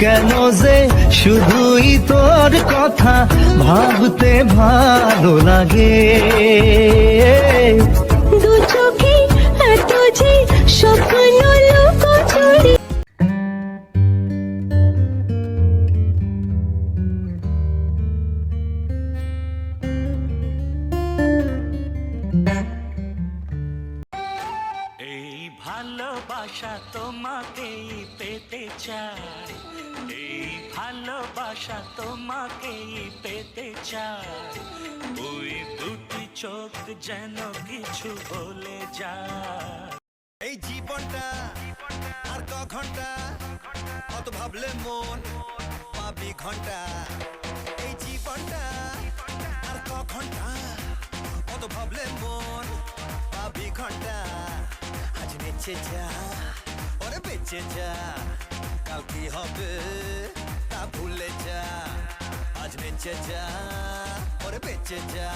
কেন যে শুধুই তোর কথা ভাবতে ভালো লাগে। দু চোখে এত যে স্বপ্ন লুকোচুরি। এই ভালোবাসা তোমাকেই পেতে চাই, এই ভালোবাসা তোমাকেই পেতে চাই। ওই দুটি চোখ যেন কিছু বলে যায়। এই জীবনটা আর ক ঘন্টা, কত ভাবলে মন পাবি ঘন্টা। এই জীবনটা আর ক ঘন্টা, কত ভাবলে মন পাবি ঘন্টা। আজ বেঁচে যা, ওরে বেঁচে যা, কাল কি হবে তা ভুলে যা। আজ বেঁচে যা, ওরে বেঁচে যা।